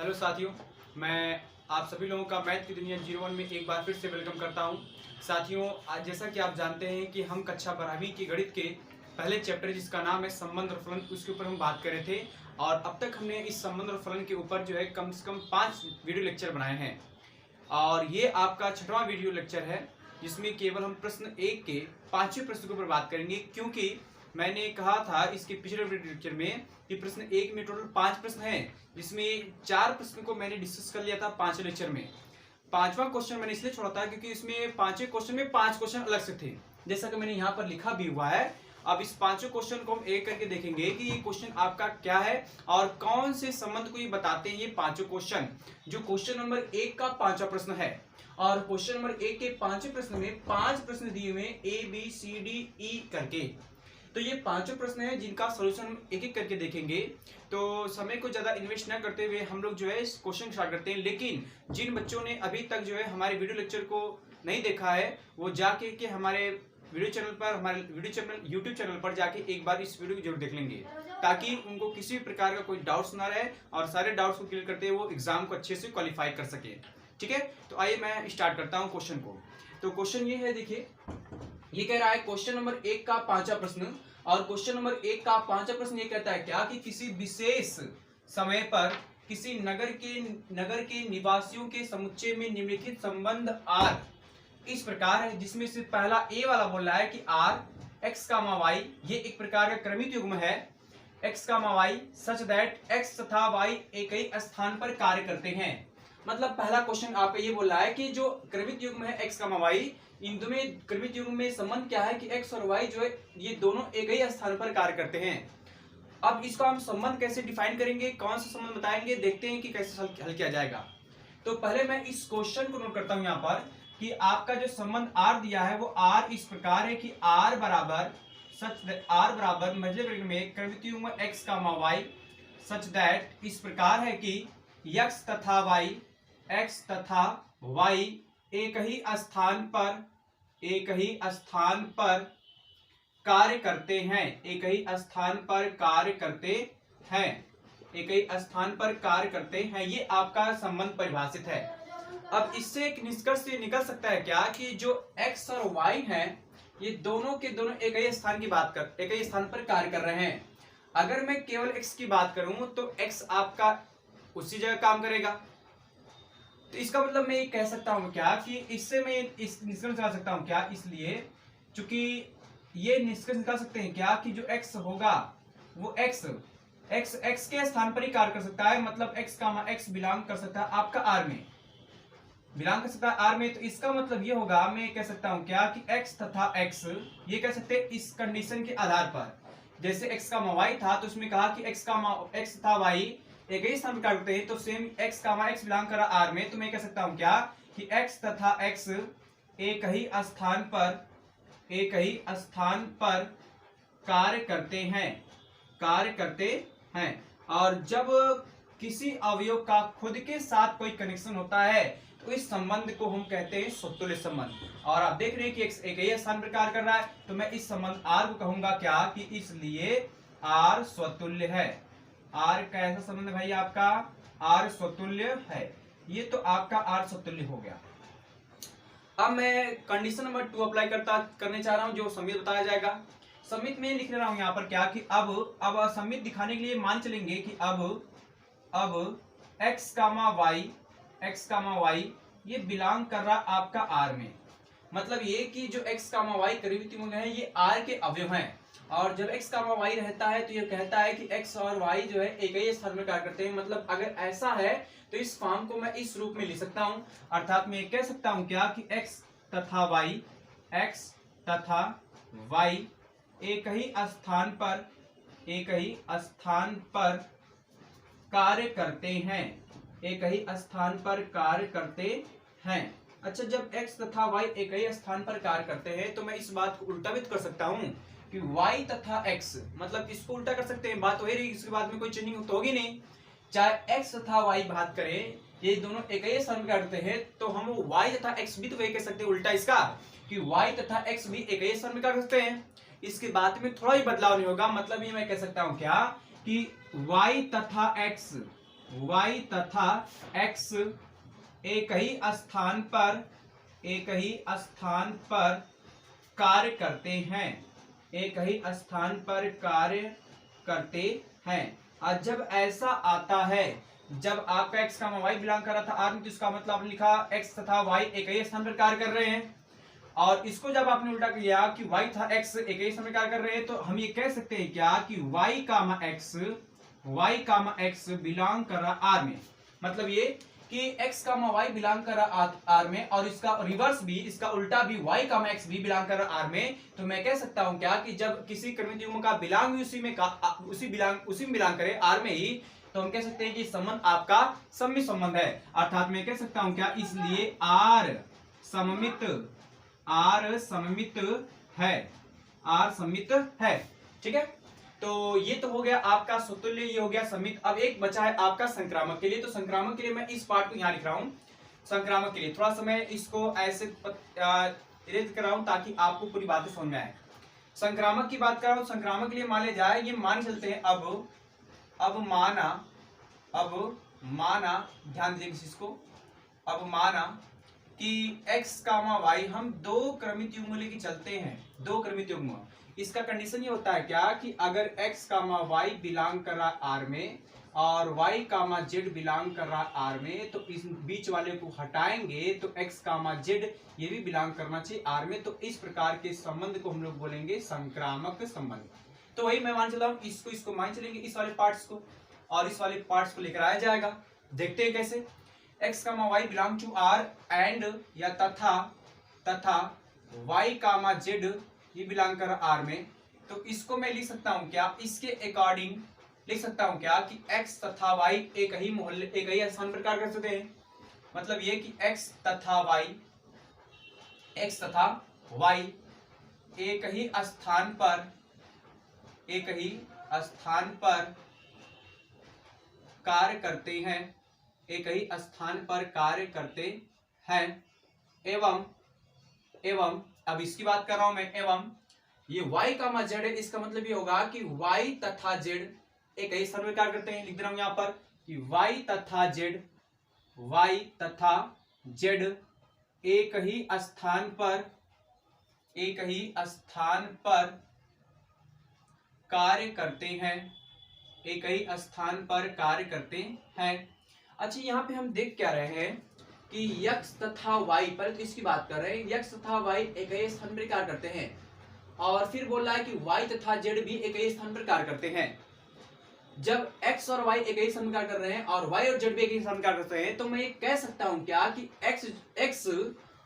Hello साथियों, मैं आप सभी लोगों का मैथ की दुनिया 01 में एक बार फिर से वेलकम करता हूं। साथियों, आज जैसा कि आप जानते हैं कि हम कक्षा 12वीं के गणित के पहले चैप्टर जिसका नाम है संबंध और फलन, उसके ऊपर हम बात कर रहे थे। और अब तक हमने इस संबंध और फलन के ऊपर जो है कम से कम 5 वीडियो लेक्चर बनाए हैं। और ये आपका 6वां वीडियो लेक्चर है जिसमें केवल हम प्रश्न 1 के 5वें प्रश्न के ऊपर बात करेंगे, क्योंकि मैंने कहा था इसके पिछले वीडियो लेक्चर में कि प्रश्न 1 में टोटल 5 प्रश्न हैं, जिसमें 4 प्रश्न को मैंने डिस्कस कर लिया था 5वें लेक्चर में। 5वां क्वेश्चन मैंने इसलिए छोड़ा था क्योंकि इसमें 5वें क्वेश्चन में 5 क्वेश्चन अलग से थे, जैसा कि मैंने यहाँ पर लिखा भी हुआ है। अब इस 5वें क्वेश्चन को हम एक करके देखेंगे कि ये क्वेश्चन आपका क्या है और कौन से संबंध को ये बताते हैं। ये 5 क्वेश्चन जो क्वेश्चन नंबर 1 का 5वां प्रश्न है, और क्वेश्चन नंबर 1 के 5वें प्रश्न में 5 प्रश्न दिए हुए A B C D E करके। तो ये 5 प्रश्न हैं जिनका सॉल्यूशन हम एक एक करके देखेंगे। तो समय को ज़्यादा इन्वेस्ट न करते हुए हम लोग जो है इस क्वेश्चन स्टार्ट करते हैं। लेकिन जिन बच्चों ने अभी तक जो है हमारे वीडियो लेक्चर को नहीं देखा है, वो जाके के हमारे वीडियो चैनल पर, हमारे वीडियो चैनल यूट्यूब चैनल पर जाके एक बार इस वीडियो को जरूर देख लेंगे, ताकि उनको किसी भी प्रकार का कोई डाउट्स ना रहे और सारे डाउट्स को क्लियर करते हुए वो एग्जाम को अच्छे से क्वालिफाई कर सके। ठीक है, तो आइए मैं स्टार्ट करता हूँ क्वेश्चन को। तो क्वेश्चन ये है, देखिए ये कह रहा है क्वेश्चन नंबर 1 का 5वां प्रश्न। और क्वेश्चन नंबर 1 का 5वां प्रश्न ये कहता है क्या कि किसी विशेष समय पर किसी नगर के निवासियों के समुच्चय में निम्नलिखित संबंध R इस प्रकार है, जिसमें से पहला A वाला बोल रहा है कि R x, y ये एक प्रकार का क्रमिक युग्म है x, y such that x तथा y एक ही स्थान पर कार्य करते हैं। मतलब पहला क्वेश्चन आपका ये बोल रहा है कि जो क्रमिक युग्म है x, y, इन दोनों क्रमिक युग्म में संबंध क्या है कि x और y जो है ये दोनों एक ही स्थान पर कार्य करते हैं। अब इसको हम संबंध कैसे डिफाइन करेंगे, कौन सा संबंध बताएंगे, देखते हैं कि कैसे हल किया जाएगा। तो पहले मैं इस क्वेश्चन को नोट करता हूं यहाँ पर कि आपका जो संबंध R दिया है वो R इस प्रकार है कि R बराबर मझले वर्ग में क्रमिक युग्म x, y सच दैट इस प्रकार है कि x तथा y एक ही स्थान पर कार्य करते हैं, एक ही स्थान पर कार्य करते हैं। ये आपका संबंध परिभाषित है। अब इससे एक निष्कर्ष ये निकल सकता है क्या कि जो x और y हैं ये दोनों के दोनों एक ही स्थान पर कार्य कर रहे हैं। अगर मैं केवल x की बात करूं तो x आपका उसी जगह काम करेगा। तो इसका मतलब मैं ये कह सकता हूं क्या कि इससे मैं इस निष्कर्ष निकाल सकता हूं क्या, इसलिए चूंकि ये निष्कर्ष निकाल सकते हैं क्या कि जो x होगा वो x के स्थान पर ही कार्य कर सकता है। मतलब x बिलोंग कर सकता है आपका R में, तो इसका मतलब ये होगा, मैं कह सकता हूं क्या कि x तथा x ये कह सकते हैं इस कंडीशन के आधार पर। जैसे x, y था तो उसमें कहा कि x तथा y एक ही स्थान पर कार्य करते हैं, तो सेम x, x बिलोंग कर रहा R में, तो मैं कह सकता हूं क्या कि x तथा x एक ही स्थान पर कार्य करते हैं। और जब किसी अवयव का खुद के साथ कोई कनेक्शन होता है तो इस संबंध को हम कहते हैं स्वतुल्य संबंध। और आप देख रहे हैं कि x एक ही स्थान पर कार्य कर रहा है, तो मैं इस संबंध R को कहूंगा क्या कि इसलिए R स्वतुल्य है। R कैसा संबंध है भाई आपका? R स्वतुल्य है। ये तो आपका R स्वतुल्य हो गया। अब मैं कंडीशन नंबर 2 अप्लाई करने चाह रहा हूं, जो समित बताया जाएगा। समित में लिख रहा हूं यहाँ पर क्या कि अब समित दिखाने के लिए मान चलेंगे कि अब x, y ये बिलोंग कर रहा आपका R में। मतलब ये कि जो x, y क्रमिक युग्म है ये R के अवयव हैं। और जब x, y रहता है तो ये कहता है कि x और y जो है एक ही स्थान में कार्य करते हैं। मतलब अगर ऐसा है तो इस फॉर्म को मैं इस रूप में लिख सकता हूं, अर्थात मैं कह सकता हूं क्या कि x तथा y एक ही स्थान पर कार्य करते हैं। अच्छा, जब x तथा y एक ही स्थान पर कार्य करते हैं तो मैं इस बात को उल्टा भी कर सकता हूं कि y तथा x, मतलब इसको उल्टा कर सकते हैं, बात वही रही, इसके बाद में कोई चेंजिंग तो होगी नहीं। चाहे x तथा y बात करें, ये दोनों एक ही स्थान पर कार्य करते हैं, तो हम y तथा x भी तो वही कह सकते हैं उल्टा इसका कि y तथा x भी एक ही स्थान पर कार्य करते हैं। इसके बाद में थोड़ा ही बदलाव नहीं होगा। मतलब ये मैं कह सकता हूं क्या कि y तथा x y तथा x एक ही स्थान पर कार्य करते हैं, एक ही स्थान पर कार्य करते हैं। और जब ऐसा आता है, जब आपका x का y बिलोंग कर रहा था r में, तो इसका मतलब आपने लिखा x तथा y एक ही स्थान पर कार्य कर रहे हैं। और इसको जब आपने उल्टा किया कि y था x एक ही स्थान पर कार्य कर रहे हैं, तो हम ये कह सकते हैं क्या कि y कामा x बिलोंग कर रहा r में। मतलब ये कि x कामा y बिलोंग कर रहा r में, और इसका रिवर्स भी, इसका उल्टा भी y कामा x भी बिलोंग कर रहा r में। तो मैं कह सकता हूं क्या कि जब किसी क्रमिक युग्म का बिलोंग भी उसी में बिलोंग करे r में ही, तो हम कह सकते हैं कि संबंध आपका सममित संबंध है। अर्थात मैं कह सकता हूं क्या, इसलिए r सममित है। ठीक है, तो ये तो हो गया आपका स्वतुल्य, ये हो गया सममित। अब एक बचा है आपका संक्रामक के लिए। तो संक्रामक के लिए मैं इस पार्ट को यहाँ लिख रहा हूँ। संक्रामक के लिए थोड़ा सा मैं इसको ऐसे इरेज कर रहा हूँ ताकि आपको पूरी बातें समझ में आए। संक्रामक की बात कर रहा हूँ। संक्रामक के लिए मान ले जाए, ये मान चलते हैं अब माना ध्यान दीजिए इसको। अब माना कि x कामा y हम दो क्रमित युग्म लेके चलते हैं, दो क्रमित युग्म। इसका कंडीशन ये होता है क्या कि अगर x कामा y बिलोंग कर रहा r में और y कामा z बिलोंग कर रहा r में, तो इस बीच वाले को हटाएंगे तो x कामा z ये भी बिलोंग करना चाहिए r में। तो इस प्रकार के संबंध को हम लोग बोलेंगे संक्रामक संबंध। तो वही मैं मान चला हूं, इसको मान चलेंगे, इस वाले पार्ट्स को और इस वाले पार्ट्स को लेकर आया जाएगा। देखते हैं कैसे। x comma y belong to r and या तथा y कामा z ये बिलोंग कर r में। तो इसको मैं लिख सकता हूं क्या, इसके अकॉर्डिंग लिख सकता हूं क्या कि x तथा y एक ही स्थान पर कार्य कर सकते हैं। मतलब ये कि x तथा y एक ही स्थान पर कार्य करते हैं, एक ही स्थान पर कार्य करते हैं। एवं अब इसकी बात कर रहा हूं मैं, एवं ये y कामा z है, इसका मतलब ये होगा कि y तथा z एक ही स्थान पर कार्य करते हैं। लिख दे रहा हूं यहां पर कि y तथा z एक ही स्थान पर कार्य करते हैं, एक ही स्थान पर कार्य करते हैं। अच्छा, यहाँ पे हम देख क्या रहे हैं कि x तथा y, पर तो इसकी बात कर रहे हैं, x तथा y एक ही स्थान पर कार्य करते हैं। और फिर बोल रहा है कि y तथा z भी एक ही स्थान पर कार्य करते हैं। जब x और y एक ही स्थान पर कार्य कर रहे हैं और y और z भी एक ही स्थान पर कार्य करते हैं, तो मैं ये कह सकता हूं क्या कि x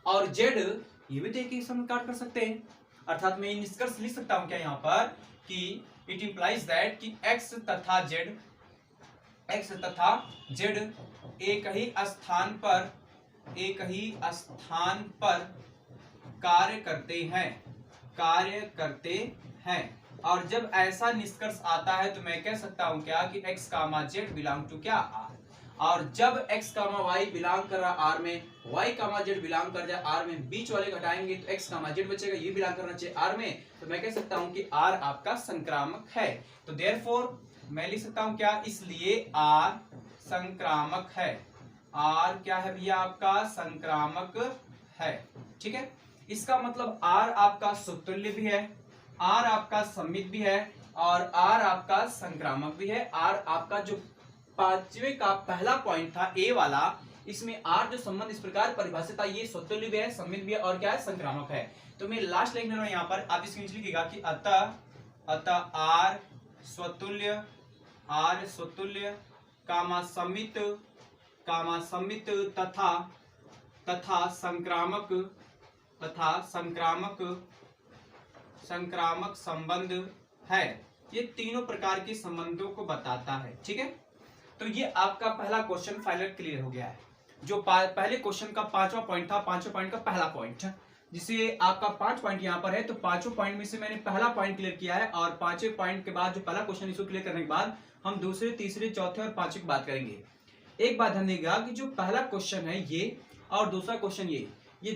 और z ये भी तो एक ही स्थान पर कार्य कर सकते हैं। अर्थात मैं ये निष्कर्ष लिख सकता हूं क्या यहाँ पर कि इट इंप्लाइज दैट कि x तथा z एक ही स्थान पर कार्य करते हैं। और जब ऐसा निष्कर्ष आता है तो मैं कह सकता हूं क्या कि x comma z belong to क्या r। और जब x कामा y बिलोंग कर रहा r में, y कामा z बिलोंग कर जाए r में, बीच वाले घटाएंगे तो x कामा z बचेगा, ये बिलोंग करना चाहिए r में। तो मैं कह सकता हूं कि r आपका संक्रामक है। तो देयरफॉर मैं लिख सकता हूं क्या, इसलिए r संक्रामक है। r क्या है भैया, आपका संक्रामक है। ठीक है, इसका मतलब r आपका स्वतुल्य भी है, r आपका सममित भी है और r आपका संक्रामक भी है। r आपका जो पांचवें का पहला पॉइंट था a वाला, इसमें r जो संबंध इस प्रकार परिभाषित था, ये स्वतुल्य भी है, सममित भी है और क्या है, संक्रामक है। तो मैं लास्ट लाइन में यहाँ पर आप इसको लिखिएगा कि अतः r स्वतुल्य कामा सममित तथा संक्रामक संबंध है। ये तीनों प्रकार के संबंधों को बताता है। ठीक है, तो ये आपका पहला क्वेश्चन फाइनल क्लियर हो गया है। जो पहले क्वेश्चन का पांचवा पॉइंट था, पांचवें पॉइंट का पहला पॉइंट, जिसे आपका 5 पॉइंट यहाँ पर है, तो पांचों पॉइंट में से मैंने पहला पॉइंट क्लियर किया है। और पांचवें पॉइंट के बाद जो पहला क्वेश्चन इसको क्लियर करने के बाद हम दूसरे, तीसरे, चौथे और पांचवें की बात करेंगे। एक बात ध्यान देगा कि जो पहला क्वेश्चन है ये और दूसरा क्वेश्चन ये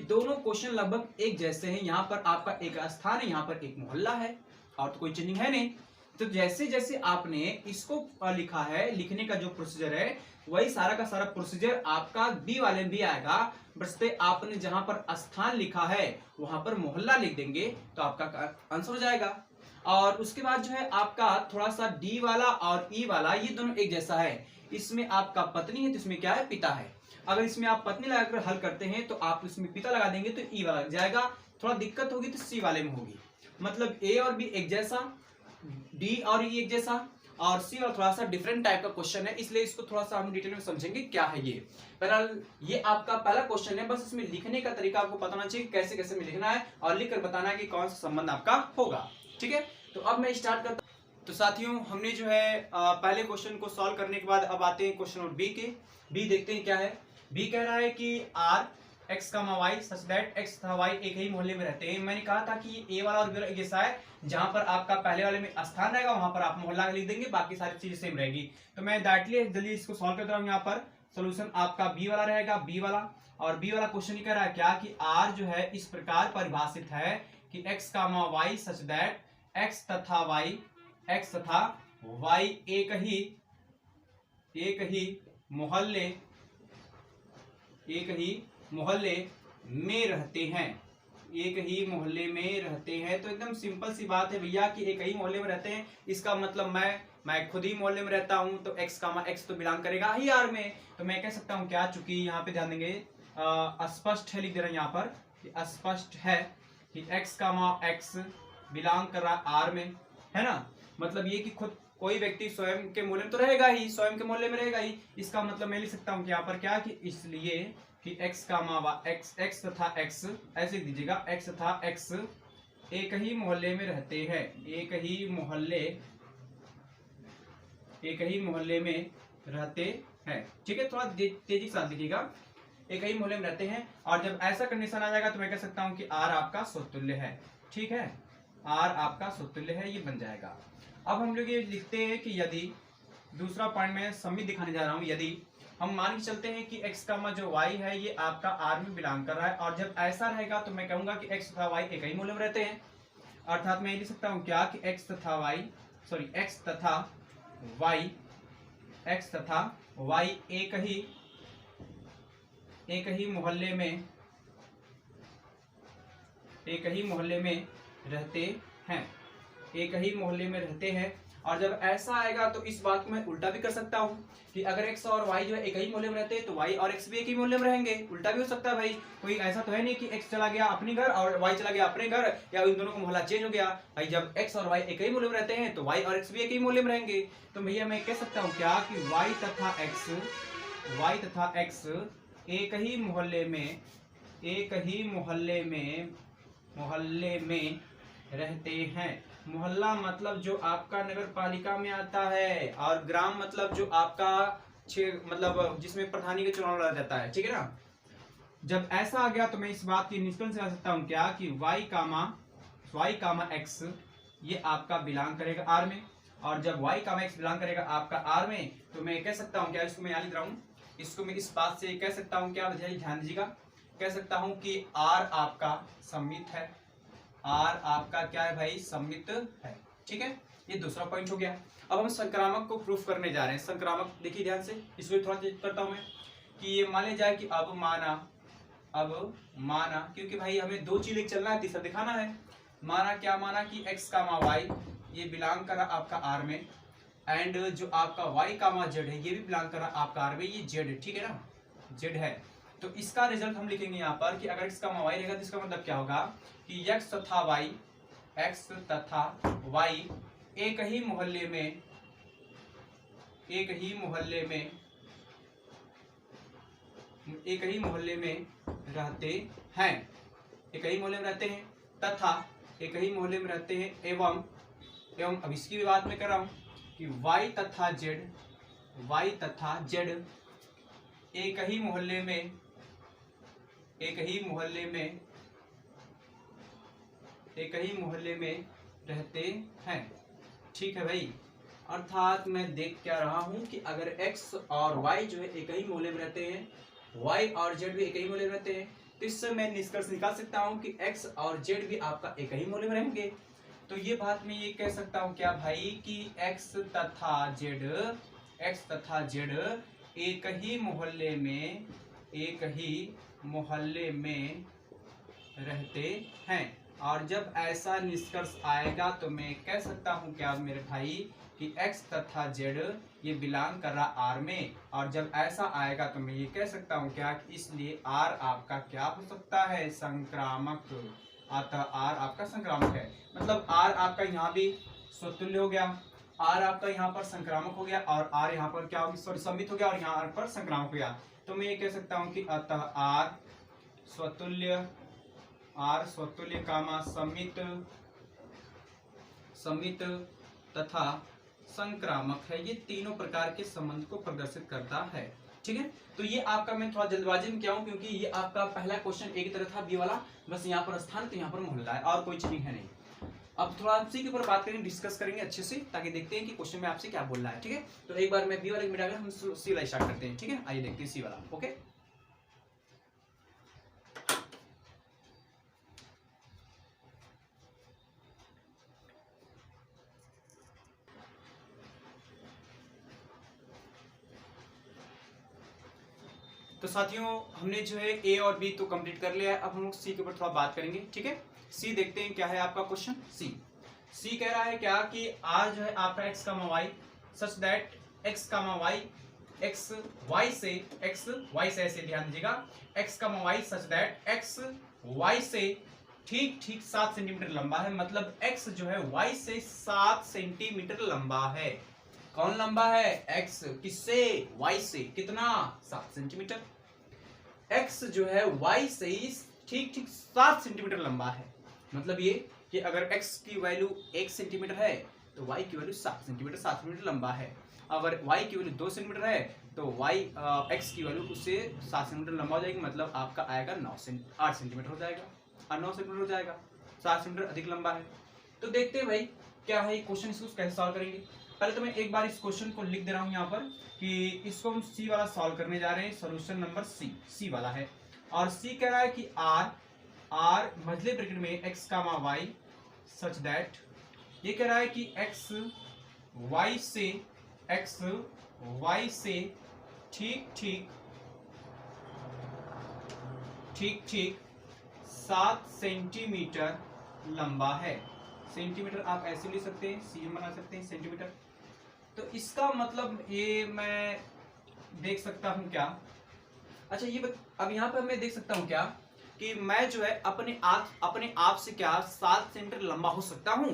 दोनों क्वेश्चन लगभग एक जैसे हैं। यहाँ पर आपका एक स्थान है, यहाँ पर एक मोहल्ला है और तो कोई चेंजिंग है नहीं। तो जैसे जैसे आपने इसको लिखा है, लिखने का जो प्रोसीजर है वही सारा का सारा प्रोसीजर आपका बी वाले में भी आएगा। बस आपने जहां पर स्थान लिखा है वहां पर मोहल्ला लिख देंगे तो आपका आंसर हो जाएगा। और उसके बाद जो है आपका थोड़ा सा डी वाला और ई वाला ये दोनों एक जैसा है। इसमें आपका पत्नी है तो इसमें क्या है, पिता है। अगर इसमें आप पत्नी लगाकर हल करते हैं तो आप इसमें पिता लगा देंगे तो ई वाला लग जाएगा। थोड़ा दिक्कत होगी तो सी वाले में होगी। मतलब ए और बी एक जैसा, डी और ई एक जैसा, और सी और थोड़ा सा डिफरेंट टाइप का क्वेश्चन है, इसलिए इसको थोड़ा सा हम डिटेल में समझेंगे क्या है ये। बहरहाल ये आपका पहला क्वेश्चन है, बस इसमें लिखने का तरीका आपको पता होना चाहिए कैसे कैसे में लिखना है और लिखकर बताना है कि कौन सा संबंध आपका होगा। ठीक है, तो अब मैं स्टार्ट करता हूं। तो साथियों हमने जो है पहले क्वेश्चन को सॉल्व करने के बाद अब आते हैं क्वेश्चन नंबर बी के। बी देखते हैं क्या है। बी कह रहा है कि आर एक्स का वाई सच दैट एक्स तथा वाई एक ही मोहल्ले में रहते हैं। मैंने कहा था कि ये ए वाला और बी वाला एक जैसा है, जहां पर आपका पहले वाले में स्थान रहेगा वहां पर आप मोहल्ला लिख देंगे, बाकी सारी चीजें सेम रहेगी। तो मैं डायरेक्टली जल्दी इसको सॉल्व कर दे रहा हूँ। यहाँ पर सोल्यूशन आपका बी वाला रहेगा, बी वाला। और बी वाला क्वेश्चन ही कह रहा है क्या कि आर जो है इस प्रकार परिभाषित है कि एक्स का वाई सच दैट एक्स तथा वाई एक ही मोहल्ले में रहते हैं, एक ही मोहल्ले में रहते हैं। तो एकदम सिंपल सी बात है भैया कि एक ही मोहल्ले में रहते हैं। इसका मतलब मैं खुद ही मोहल्ले में रहता हूं तो एक्स तो बिलोंग करेगा ही आर में। तो मैं कह सकता हूं क्या, चूंकि यहाँ पे ध्यान देंगे स्पष्ट है, लिख दे रहे हैं यहाँ पर स्पष्ट है कि एक्स बिलोंग कर रहा है आर में, है ना। मतलब ये कि खुद कोई व्यक्ति स्वयं के मोहल्ले में तो रहेगा ही, स्वयं के मोहल्ले में रहेगा ही। इसका मतलब मैं लिख सकता हूँ कि यहाँ पर क्या कि इसलिए कि एक्स तथा एक्स ऐसे लिख दीजिएगा, एक्स तथा एक्स एक ही मोहल्ले में रहते हैं, एक ही मोहल्ले में रहते हैं। ठीक है, थोड़ा तेजी के साथ लिखिएगा, एक ही मोहल्ले में रहते हैं। और जब ऐसा कंडीशन आ जाएगा तो मैं कह सकता हूं कि आर आपका समतुल्य है। ठीक है, आर आपका समतुल्य है, ये बन जाएगा। अब हम लोग ये लिखते हैं कि यदि दूसरा पॉइंट में सममित दिखाने जा रहा हूं, यदि हम मान के चलते हैं कि x का जो y है ये आपका r में बिलोंग कर रहा है, और जब ऐसा रहेगा तो मैं कहूंगा कि x तथा y एक ही मूल्य में रहते हैं। अर्थात मैं लिख सकता हूं क्या कि x तथा y एक ही मोहल्ले में रहते हैं, एक ही मोहल्ले में रहते हैं। और जब ऐसा आएगा तो इस बात को मैं उल्टा भी कर सकता हूँ कि अगर x और y जो है एक ही मोहल्ले में रहते हैं तो y और x भी एक ही मोहल्ले में रहेंगे। उल्टा भी हो सकता है भाई, कोई ऐसा तो है नहीं कि x चला गया अपने घर और y चला गया अपने घर, या इन दोनों का मोहल्ला चेंज हो गया। भाई जब x और y एक ही मोहल्ले में रहते हैं तो y और x भी एक ही मोहल्ले में रहेंगे। तो भैया मैं कह सकता हूँ क्या कि y तथा x एक ही मोहल्ले में रहते हैं। मोहल्ला मतलब जो आपका नगर पालिका में आता है, और ग्राम मतलब जो आपका मतलब जिसमें प्रधानी का चुनाव लड़ा जाता है। ठीक है ना। जब ऐसा आ गया तो मैं इस बात की निष्कर्ष निकाल सकता हूं क्या कि y कामा x ये आपका बिलोंग करेगा आर में, और जब y कामा x बिलोंग करेगा आपका आर में तो मैं कह सकता हूं क्या, इसको मैं यहाँ लिख रहा हूं, इसको मैं इस बात से कह सकता हूं क्या, ध्यान दीजिएगा, कह सकता हूं कि r आपका सममित है, आर आपका क्या है भाई, सममित है। ठीक है, ये दूसरा पॉइंट हो गया। अब हम संक्रामक को प्रूफ करने जा रहे हैं। संक्रामक देखिए ध्यान से, इसको थोड़ा चेक करता हूं मैं कि ये मान जाए कि अब माना क्योंकि भाई हमें दो चीजें चलना है, तीसरा दिखाना है। माना क्या, माना कि x कामा y ये बिलोंग करा आपका आर में, एंड जो आपका y कामा z है ये भी बिलोंग करा आपका आर में, ये z है। ठीक है ना, z है। तो इसका रिजल्ट हम लिखेंगे यहाँ पर कि अगर x कामा y रहेगा तो इसका मतलब क्या होगा कि x तथा y एक ही मोहल्ले में रहते हैं, एक ही मोहल्ले में रहते हैं, तथा एक ही मोहल्ले में रहते हैं, एवं अब इसकी भी बात मैं कर रहा हूं कि y तथा z एक ही मोहल्ले में रहते हैं। ठीक है भाई, अर्थात मैं देख क्या रहा हूं कि अगर x और y जो है एक ही मोहल्ले में रहते हैं, y और z भी एक ही मोहल्ले में रहते हैं, तो इससे मैं निष्कर्ष निकाल सकता हूं कि x और z भी आपका एक ही मोहल्ले में रहेंगे। तो ये बात मैं ये कह सकता हूँ क्या भाई कि x तथा z एक ही मोहल्ले में रहते हैं। और जब ऐसा निष्कर्ष आएगा तो मैं कह सकता हूँ क्या मेरे भाई कि x तथा z ये बिलोंग कर रहा r में। और जब ऐसा आएगा तो मैं ये कह सकता हूँ क्या कि इसलिए r आपका क्या हो सकता है, संक्रामक। अतः r आपका संक्रामक है, मतलब r आपका यहाँ भी स्वतुल्य हो गया, r आपका यहाँ पर संक्रामक हो गया और r यहाँ पर क्या हो गया, सॉरी सम्मित हो गया और यहाँ r पर संक्रामक हो गया। तो मैं ये कह सकता हूँ कि अतः r स्वतुल्य कामा सम्मित तथा संक्रामक है। ये तीनों प्रकार के संबंध को प्रदर्शित करता है। ठीक है, तो ये आपका मैं थोड़ा जल्दबाजी में किया हूं क्योंकि ये आपका पहला क्वेश्चन एक तरह था बी वाला, बस यहाँ पर स्थान तो यहाँ पर मोहल्ला है और कोई चीज है नहीं। अब थोड़ा इसी के ऊपर बात करेंगे, डिस्कस करेंगे अच्छे से, ताकि देखते हैं कि क्वेश्चन में आपसे क्या बोल रहा है। ठीक है, तो एक बार मैं बी वाले मिटा हम सी वाला स्टार्ट करते हैं। ठीक है, आइए देखते हैं सी वाला। ओके, तो साथियों हमने जो है ए और बी तो कंप्लीट कर लिया है। अब हम लोग सी के ऊपर थोड़ा बात करेंगे। ठीक है, सी देखते हैं क्या है आपका क्वेश्चन। सी कह रहा है क्या कि आज जो है आपका x comma y such that x comma y x y से ऐसे ध्यान दीजिएगा, x comma y such that x y से ठीक 7 सेंटीमीटर लंबा है। मतलब एक्स जो है वाई से 7 सेंटीमीटर लंबा है। कौन लंबा है, x किससे, y से, कितना 7 सेंटीमीटर। x जो है y से ठीक 7 सेंटीमीटर लंबा है। मतलब ये कि अगर x की वैल्यू 1 सेंटीमीटर है तो y की वैल्यू 7 सेंटीमीटर लंबा है। अगर y की वैल्यू 2 सेंटीमीटर है तो x की वैल्यू उससे 7 सेंटीमीटर लंबा हो जाएगी। मतलब आपका आएगा 8 सेंटीमीटर हो जाएगा, और 9 सेंटीमीटर हो जाएगा, 7 सेंटीमीटर अधिक लंबा है। तो देखते हैं भाई क्या है क्वेश्चन, इसको कैसे सॉल्व करेंगे। पहले तो मैं एक बार इस क्वेश्चन को लिख दे रहा हूं यहाँ पर कि इसको हम सी वाला सॉल्व करने जा रहे हैं। सॉल्यूशन नंबर सी वाला है, और सी कह रहा है कि आर मझले ब्रैकेट में x comma y such that, ये कह रहा है कि एक्स वाई से ठीक 7 सेंटीमीटर लंबा है। सेंटीमीटर आप ऐसे लिख सकते हैं, सीएम बना सकते हैं सेंटीमीटर। तो इसका मतलब ये मैं देख सकता हूं क्या, अच्छा ये अब यहाँ पर मैं देख सकता हूं क्या कि मैं जो है अपने आप से क्या 7 सेंटीमीटर लंबा हो सकता हूं।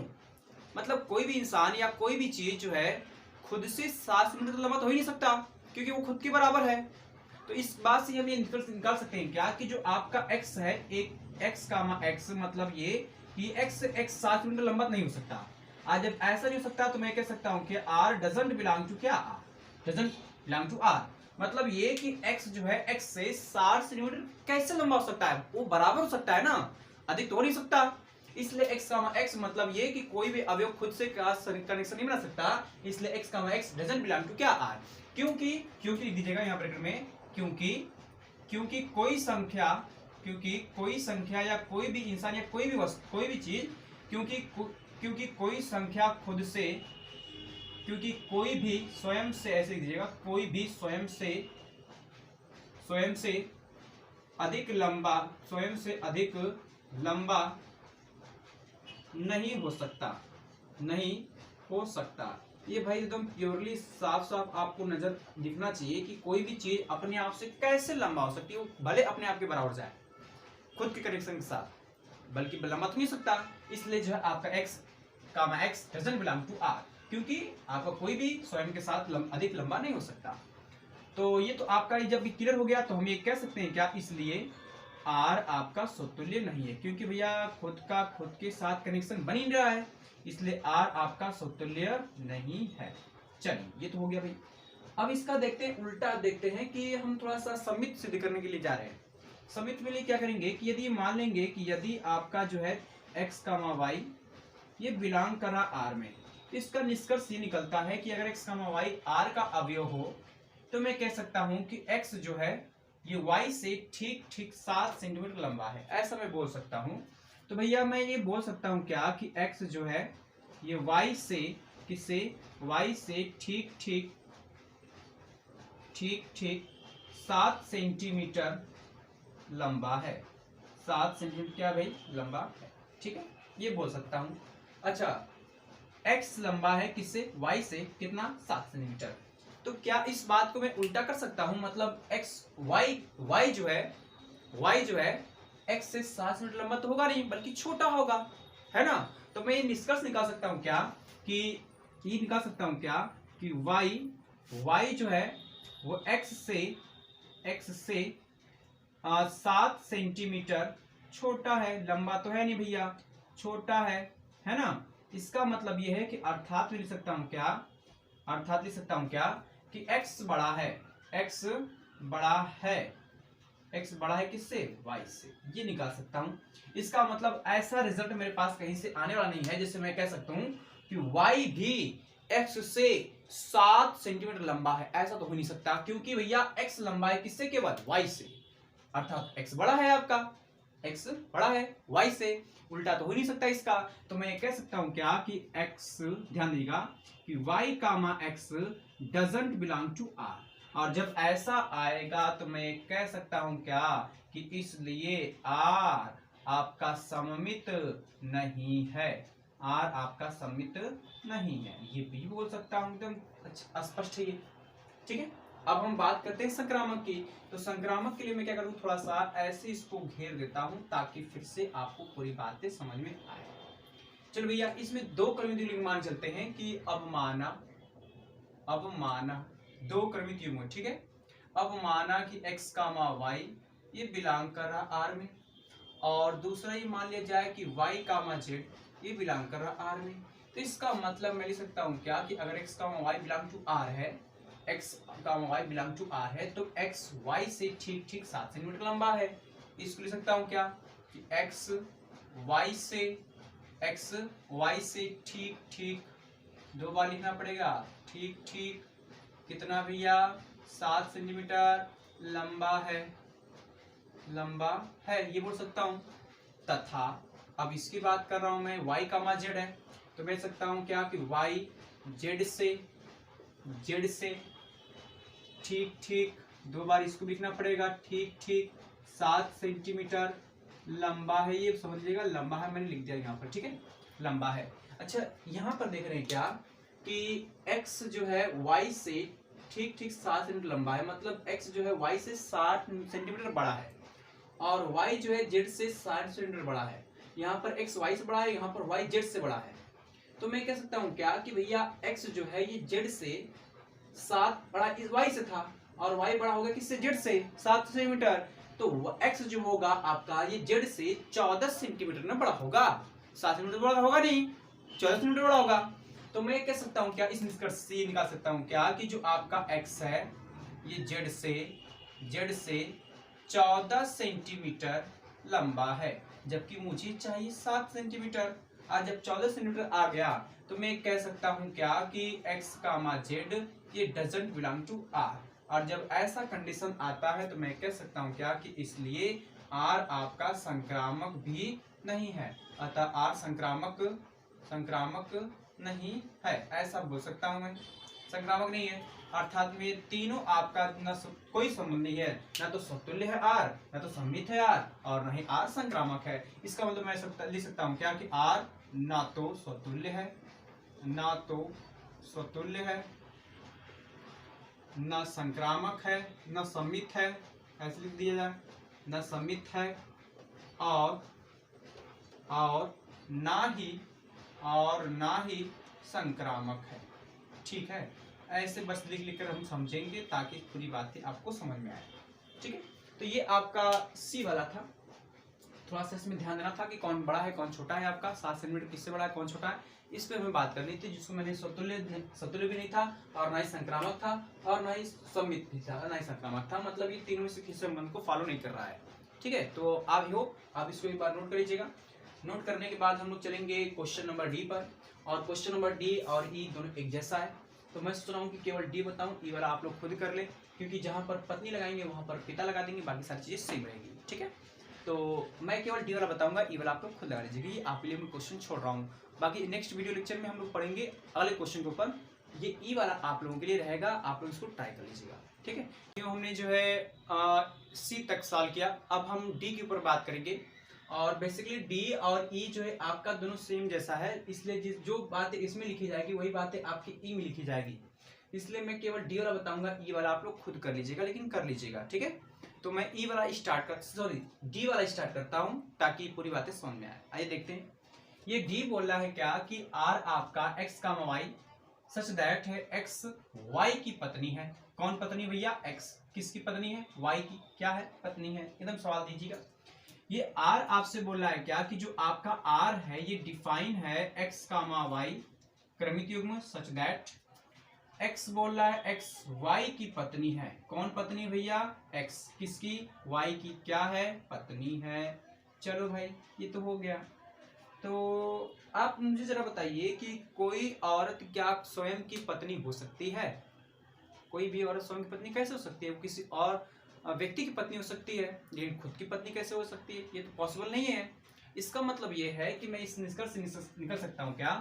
मतलब कोई भी इंसान या कोई भी चीज जो है खुद से 7 सेंटीमीटर लंबा तो हो ही नहीं सकता, क्योंकि वो खुद के बराबर है। तो इस बात से हम ये निकाल सकते हैं क्या कि जो आपका x है, एक x कामा x, मतलब ये कि x 7 सेंटीमीटर लंबा नहीं हो सकता। आज जब ऐसा नहीं हो सकता तो मैं कह सकता हूं कि r डजंट बिलोंग टू क्या, डजंट बिलोंग टू r। मतलब ये कि x जो है x से 7 सेंटीमीटर कैसे लंबा हो सकता है, वो बराबर हो सकता है ना, अधिक तो हो नहीं सकता। इसलिए x कामा x मतलब ये कि कोई भी अवयव खुद से कनेक्शन नहीं बना सकता। इसलिए x comma x doesn't belong to क्या, r। क्योंकि दीजिएगा यहाँ ब्रैकेट में, क्योंकि कोई संख्या या कोई भी इंसान या कोई भी चीज, क्योंकि कोई संख्या खुद से, क्योंकि कोई भी स्वयं से, ऐसे दीजिएगा, कोई भी स्वयं से अधिक लंबा नहीं हो सकता। ये भाई एकदम प्योरली साफ आपको नजर दिखना चाहिए कि कोई भी चीज अपने आप से कैसे लंबा हो सकती है। वो भले अपने आप के बराबर जाए खुद के कनेक्शन के साथ, बल्कि लंबा तो नहीं सकता। इसलिए जो है आपका x comma x doesn't belong to r, क्योंकि आपका कोई भी स्वयं के साथ अधिक लंबा नहीं हो सकता। तो ये तो आपका जब क्लियर हो गया तो हम ये कह सकते हैं क्या, इसलिए r आपका स्वतुल्य नहीं है, क्योंकि भैया खुद के साथ कनेक्शन बन ही रहा है, इसलिए r आपका स्वतुल्य नहीं है। चलिए ये तो हो गया भाई। अब इसका देखते हैं, उल्टा देखते हैं कि हम थोड़ा सा सम्मित सिद्ध करने के लिए जा रहे हैं। सम्मित में लिए क्या करेंगे कि यदि मान लेंगे कि यदि आपका जो है x कामा y ये बिलोंग कर रहा r में, तो इसका निष्कर्ष ये निकलता है कि अगर x कामा y r का अवयव हो तो मैं कह सकता हूं कि x जो है ये y से ठीक 7 सेंटीमीटर लंबा है, ऐसा मैं बोल सकता हूं। तो भैया मैं ये बोल सकता हूँ क्या कि x जो है ये y से किससे, y से ठीक ठीक 7 सेंटीमीटर लंबा है। 7 सेंटीमीटर क्या भाई लंबा है, ठीक है, ये बोल सकता हूं। अच्छा, x लंबा है किससे, y से, कितना, 7 सेंटीमीटर। तो क्या इस बात को मैं उल्टा कर सकता हूं, मतलब y जो है x से 7 सेंटीमीटर लंबा तो होगा नहीं, बल्कि छोटा होगा, है ना। तो मैं ये निष्कर्ष निकाल सकता हूं क्या कि y जो है वो x से 7 सेंटीमीटर छोटा है, लंबा तो है नहीं भैया, छोटा है ना। इसका मतलब ये है कि अर्थात लिख सकता हूं क्या कि x बड़ा है, x बड़ा है किससे, y से, ये निकाल सकता हूं। इसका मतलब ऐसा रिजल्ट मेरे पास कहीं से आने वाला नहीं है जिससे मैं कह सकता हूं कि y भी x से 7 सेंटीमीटर लंबा है, ऐसा तो हो नहीं सकता, क्योंकि भैया x लंबा है किससे, केवल y से, अर्थात x बड़ा है आपका, x बड़ा है y से, उल्टा तो हो नहीं सकता इसका। तो मैं कह सकता हूं क्या कि x, ध्यान दीजिएगा कि y comma x doesn't belong to r, और जब ऐसा आएगा तो मैं कह सकता हूं क्या कि इसलिए r आपका सममित नहीं है, r आपका सममित नहीं है, ये भी बोल सकता हूं, एकदम स्पष्ट है ये, ठीक है। अब हम बात करते हैं संक्रामक की। तो संक्रामक के लिए मैं क्या करूं, थोड़ा सा ऐसे इसको घेर देता हूं ताकि फिर से आपको पूरी बातें समझ में आए। चलो भैया, इसमें दो क्रमित युग्म मान चलते हैं कि अवमाना दो क्रमित युग्म, ठीक है। अवमाना कि x कामा y ये बिलोंग कर रहा r में, और दूसरा ये मान लिया जाए कि y कामा z ये बिलोंग कर रहा r में। तो इसका मतलब मैं लिख सकता हूं क्या कि अगर x comma y belong to r है, x comma y belong to r है, तो x y से ठीक ठीक 7 सेंटीमीटर लंबा है। इसको लिख सकता हूं क्या कि x y से ठीक ठीक, दो बार लिखना पड़ेगा, ठीक ठीक कितना भैया, 7 सेंटीमीटर लंबा है, ये बोल सकता हूं। तथा अब इसकी बात कर रहा हूं मैं, y कामा z है, तो मैं सकता हूं क्या कि y z से ठीक ठीक, दो बार इसको लिखना पड़ेगा, ठीक ठीक 7 सेंटीमीटर लंबा है, ये समझ लीजिएगा, लंबा है, मैंने लिख दिया यहाँ पर, ठीक है, लंबा है। अच्छा, यहाँ पर देख रहे हैं क्या कि x जो है y से ठीक ठीक 7 सेंटीमीटर लंबा है, मतलब x जो है y से 60 सेंटीमीटर बड़ा है, और y जो है z से 60 सेंटीमीटर बड़ा है। यहाँ पर x y से बड़ा है, यहाँ पर y z से बड़ा है। तो मैं कह सकता हूँ क्या कि भैया x जो है ये z से 7 बड़ा इस y से था, और y बड़ा होगा किससे, z से 7 सेंटीमीटर। तो x जो होगा आपका ये z से 14 सेंटीमीटर ना बड़ा होगा, 7 सेंटीमीटर बड़ा होगा नहीं, 14 सेंटीमीटर बड़ा होगा। तो मैं कह सकता हूँ क्या, इस निष्कर्ष से निकाल सकता हूँ क्या कि जो आपका x है ये z से 14 सेंटीमीटर लंबा है, जबकि मुझे चाहिए 7 सेंटीमीटर। आज जब 14 सेंटीमीटर आ गया तो मैं कह सकता हूँ क्या कि x कामा z ये डजंट बिलोंग टू r, और जब ऐसा कंडीशन आता है तो मैं कह सकता हूँ क्या कि इसलिए r आपका संक्रामक भी नहीं है, अतः r संक्रामक नहीं है, ऐसा बोल सकता हूँ मैं, संक्रामक नहीं है, अर्थात में तीनों आपका न कोई संबंध नहीं है, ना तो समतुल्य है r, ना तो सममित है r, और ना ही r संक्रामक है। इसका मतलब मैं लिख सकता हूँ क्या कि r ना तो स्वतुल्य है, न संक्रामक है, न सममित है, ऐसे लिख दिया जाए, न सममित है, और ना ही संक्रामक है, ठीक है। ऐसे बस लिख कर हम समझेंगे ताकि पूरी बातें आपको समझ में आए, ठीक है। तो ये आपका सी वाला था, थोड़ा सा इसमें ध्यान देना था कि कौन बड़ा है कौन छोटा है, आपका 7 सेंटीमीटर किससे बड़ा है कौन छोटा है, इस पे हमें बात करनी थी, जिसको मैंने स्वतुल्य भी नहीं था, और ना ही संक्रामक था, और ना ही सम्मित भी था, ना ही संक्रामक था, मतलब ये तीनों में से किसी संबंध को फॉलो नहीं कर रहा है, ठीक है। तो आप इसको एक बार नोट कर लीजिएगा। नोट करने के बाद हम लोग चलेंगे क्वेश्चन नंबर डी पर, और क्वेश्चन नंबर डी और ई दोनों एक जैसा है, तो मैं सोच रहा हूँ कि केवल डी बताऊँ, ई वाला आप लोग खुद कर ले, क्योंकि जहाँ पर पत्नी लगाएंगे वहाँ पर पिता लगा देंगे, बाकी सारी चीजें सेम रहेगी, ठीक है। तो मैं केवल डी वाला बताऊंगा, ई वाला आप लोग खुद लगा लीजिएगा। ये आपके लिए मैं क्वेश्चन छोड़ रहा हूँ। बाकी नेक्स्ट वीडियो लेक्चर में हम लोग पढ़ेंगे अगले क्वेश्चन के ऊपर। ये ई वाला आप लोगों के लिए रहेगा, आप लोग इसको ट्राई कर लीजिएगा, ठीक है। क्यों हमने जो है सी तक सॉल्व किया, अब हम डी के ऊपर बात करेंगे। और बेसिकली डी और ई जो है आपका दोनों सेम जैसा है, इसलिए जो बातें इसमें लिखी जाएगी वही बातें आपकी ई में लिखी जाएगी। इसलिए मैं केवल डी वाला बताऊंगा, ई वाला आप लोग खुद कर लीजिएगा, लेकिन कर लीजिएगा, ठीक है। तो मैं डी वाला स्टार्ट करता हूं ताकि पूरी बातें समझ में आए। आइए देखते हैं। ये डी बोल रहा है क्या कि आर आपका एक्स का वाई सच दैट है एक्स वाई की पत्नी है। कौन पत्नी भैया? एक्स। किसकी पत्नी है? वाई की। क्या है? पत्नी है। एकदम सवाल दीजिएगा। ये आर आपसे बोल रहा है क्या कि जो आपका आर है ये डिफाइन है एक्स कामा वाई क्रमिक युग्म सच दैट एक्स बोल रहा है एक्स वाई की पत्नी है। कौन पत्नी भैया? एक्स। किसकी? वाई की। क्या है? पत्नी है। चलो भाई ये तो हो गया। तो आप मुझे जरा बताइए कि कोई औरत क्या स्वयं की पत्नी हो सकती है? कोई भी औरत स्वयं की पत्नी कैसे हो सकती है? वो किसी और व्यक्ति की पत्नी हो सकती है, लेकिन खुद की पत्नी कैसे हो सकती है? ये तो पॉसिबल नहीं है। इसका मतलब ये है कि मैं इस निष्कर्ष से निकल सकता हूँ क्या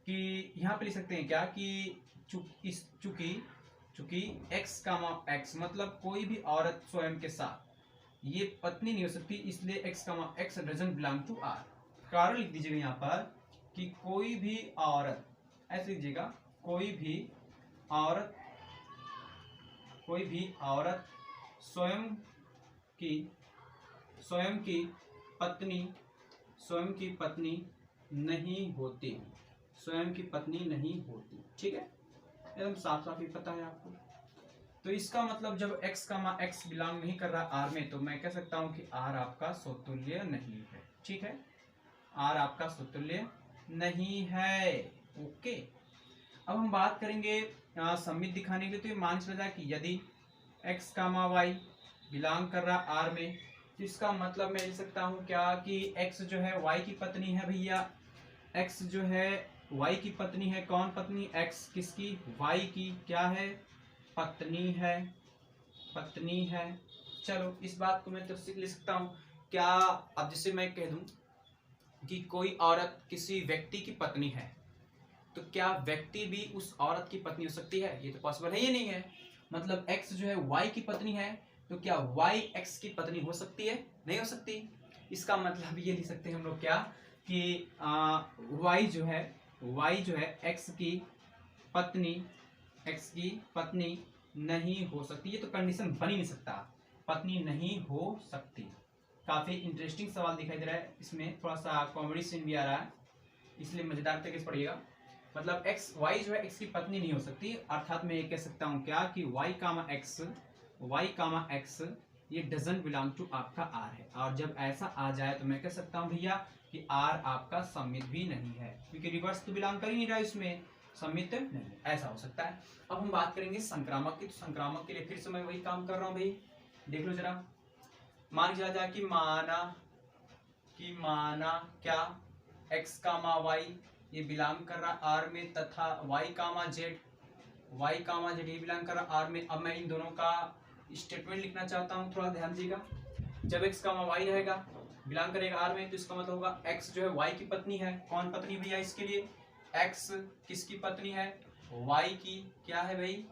कि यहाँ पे लिख सकते हैं क्या कि चूंकि एक्स कामा एक्स मतलब कोई भी औरत स्वयं के साथ ये पत्नी नहीं हो सकती, इसलिए x comma x doesn't belong to R. कारण लिख दीजिएगा यहाँ पर कि कोई भी औरत, ऐसे लिखिएगा, कोई भी औरत स्वयं की पत्नी नहीं होती, स्वयं की पत्नी नहीं होती, ठीक है। एकदम साफ साफ ही पता है आपको। तो इसका मतलब जब x का x बिलोंग नहीं कर रहा r में, तो मैं कह सकता हूं कि r आपका समतुल्य नहीं है, ठीक है। r आपका समतुल्य नहीं है, ओके। अब हम बात करेंगे सममित दिखाने के लिए। तो ये मान चला जाए कि यदि x कामा y बिलोंग कर रहा r में, तो इसका मतलब मैं लिख सकता हूँ क्या कि x जो है y की पत्नी है भैया। x जो है y की पत्नी है। कौन पत्नी? x। किसकी? y की। क्या है? पत्नी है, पत्नी है। चलो इस बात को मैं तो लिख सकता हूँ क्या। अब जैसे मैं कह दूं कि कोई औरत किसी व्यक्ति की पत्नी है, तो क्या व्यक्ति भी उस औरत की पत्नी हो सकती है? ये तो पॉसिबल है, ये नहीं है। मतलब x जो है y की पत्नी है, तो क्या y x की पत्नी हो सकती है? नहीं हो सकती। इसका मतलब ये लिख सकते हैं हम लोग क्या कि y जो है x की पत्नी नहीं हो सकती। ये तो कंडीशन बन ही नहीं सकता, पत्नी नहीं हो सकती। काफी इंटरेस्टिंग सवाल दिखाई दे रहा है, इसमें थोड़ा सा कॉमेडी सीन भी आ रहा है, इसलिए मजेदार तरीके से पढ़िएगा। मतलब y जो है x की पत्नी नहीं हो सकती, अर्थात मैं ये कह सकता हूँ क्या कि y कामा x ये डजंट बिलोंग टू आपका r है। और जब ऐसा आ जाए तो मैं कह सकता हूँ भैया कि r आपका सममित भी नहीं है, क्योंकि रिवर्स तो बिलोंग कर ही नहीं रहा, इसमें सममित नहीं, ऐसा हो सकता है। अब हम बात करेंगे संक्रामक की। तो संक्रामक के लिए फिर से मैं वही काम कर रहा हूँ भाई, देख लो जरा। मान लिया जाए कि माना क्या x कामा y ये बिलोंग कर रहा r में, तथा y कामा z ये बिलोंग कर रहा r में। अब मैं इन दोनों का स्टेटमेंट लिखना चाहता हूँ, थोड़ा ध्यान दीजिएगा। जब x कामा y रहेगा, बिलोंग करेगा r में, तो इसका मतलब होगा x जो है y की पत्नी है। कौन पत्नी भैया? इसके लिए x किसकी पत्नी है? y की। क्या है भाई?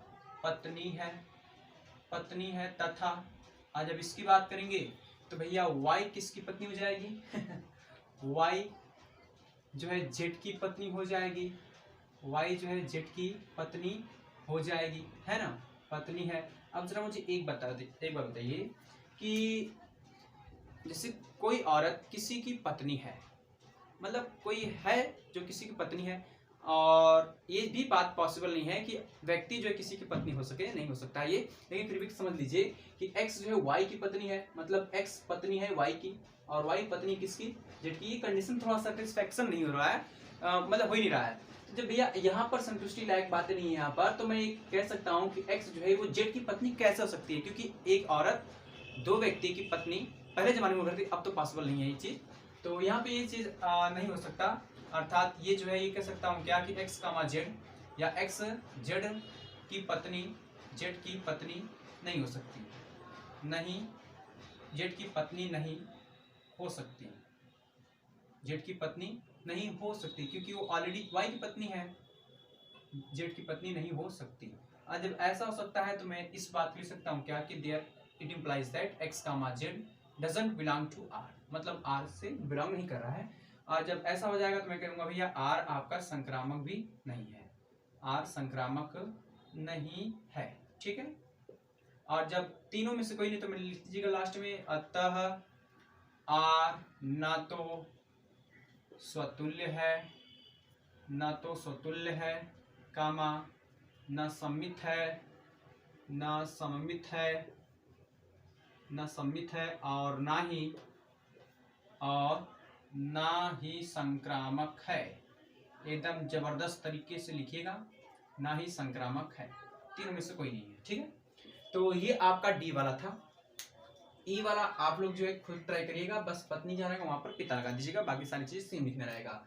पत्नी है। तथा आज जब इसकी बात करेंगे तो भैया y किसकी पत्नी हो जाएगी? y जो है z की पत्नी हो जाएगी। y जो है z की पत्नी हो जाएगी, है ना, पत्नी है। अब जरा मुझे एक बात बताइए कि जैसे कोई औरत किसी की पत्नी है, मतलब कोई है जो किसी की पत्नी है, और ये भी बात पॉसिबल नहीं है कि व्यक्ति जो है किसी की पत्नी हो सके, नहीं हो सकता ये। लेकिन फिर भी समझ लीजिए कि x जो है y की पत्नी है, मतलब x पत्नी है y की, और y पत्नी किसकी? z की। ये कंडीशन थोड़ा सेटिस्फैक्शन नहीं हो रहा है, मतलब हो ही नहीं रहा है। तो जब भैया यहाँ पर संतुष्टि लायक बातें नहीं है यहाँ पर, तो मैं ये कह सकता हूँ कि x जो है वो z की पत्नी कैसे हो सकती है, क्योंकि एक औरत दो व्यक्ति की पत्नी पहले जमाने में करती, अब तो पॉसिबल नहीं है ये चीज। तो यहाँ पे ये चीज नहीं हो सकता, अर्थात ये जो है ये कह सकता हूँ क्या कि x कामा z या x z की पत्नी नहीं हो सकती, नहीं, z की पत्नी नहीं हो सकती, जेठ की पत्नी नहीं हो सकती, क्योंकि वो ऑलरेडी वाई की पत्नी है, जेठ की पत्नी नहीं हो सकती। और जब ऐसा हो सकता है तो मैं इस बात को लिख सकता हूँ क्या कि there it implies that x comma z doesn't belong to R, मतलब आर से बिलोंग नहीं कर रहा है। और जब ऐसा हो जाएगा तो मैं कहूँगा भैया आर आपका संक्रामक भी नहीं है, आर संक्रामक नहीं है, ठीक है। और जब तीनों में से कोई नहीं तो मैं लिख दीजिएगा लास्ट में, अतः आर ना तो स्वतुल्य है, ना तो स्वतुल्य है, कामा न सम्मित है, न सममित है, न सम्मित है, और ना ही संक्रामक है। एकदम जबरदस्त तरीके से लिखिएगा, ना ही संक्रामक है, तीनों में से कोई नहीं है, ठीक है। तो ये आपका डी वाला था। ई वाला आप लोग जो है खुद ट्राई करिएगा, बस पत्नी जहाँ रहेगा वहां पर पिता लगा दीजिएगा, बाकी सारी चीज सेम लिखना रहेगा।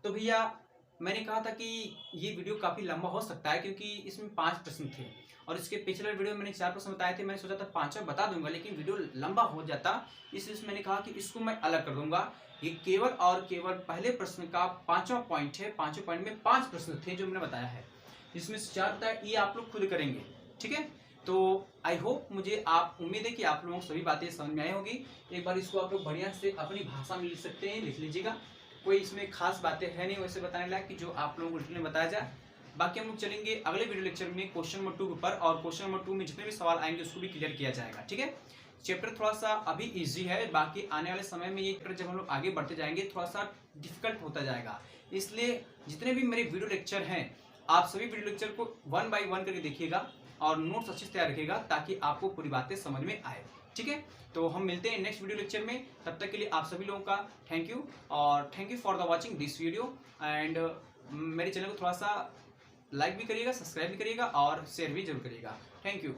तो भैया मैंने कहा था कि ये वीडियो काफ़ी लंबा हो सकता है क्योंकि इसमें 5 प्रश्न थे और इसके पिछले वीडियो में मैंने 4 प्रश्न बताए थे। मैंने सोचा था 5वां बता दूंगा, लेकिन वीडियो लंबा हो जाता, इसलिए मैंने कहा कि इसको मैं अलग कर दूंगा। ये केवल और केवल पहले प्रश्न का 5वां पॉइंट है। 5वें पॉइंट में 5 प्रश्न थे जो मैंने बताया है, इसमें से 4 बताया, ये आप लोग खुद करेंगे, ठीक है। तो आई होप, मुझे आप उम्मीद है कि आप लोगों को सभी बातें समझ में आई होगी। एक बार इसको आप लोग बढ़िया से अपनी भाषा में लिख सकते हैं, लिख लीजिएगा। कोई इसमें खास बातें है नहीं वैसे बताने लायक कि जो आप लोगों को डिटेल में बताया जाए। बाकी हम लोग चलेंगे अगले वीडियो लेक्चर में क्वेश्चन नंबर 2 के ऊपर, और क्वेश्चन नंबर 2 में जितने भी सवाल आएंगे उसको भी क्लियर किया जाएगा, ठीक है। चैप्टर थोड़ा सा अभी इजी है, बाकी आने वाले समय में ये चैप्टर जब हम लोग आगे बढ़ते जाएंगे थोड़ा सा डिफिकल्ट होता जाएगा। इसलिए जितने भी मेरे वीडियो लेक्चर हैं आप सभी वीडियो लेक्चर को 1 बाय 1 करके देखिएगा और नोट्स अच्छे से तैयार रखिएगा ताकि आपको पूरी बातें समझ में आए, ठीक है। तो हम मिलते हैं नेक्स्ट वीडियो लेक्चर में, तब तक के लिए आप सभी लोगों का थैंक यू, और thank you for the watching this video. And मेरे चैनल को थोड़ा सा लाइक भी करिएगा, सब्सक्राइब भी करिएगा और शेयर भी जरूर करिएगा। Thank you.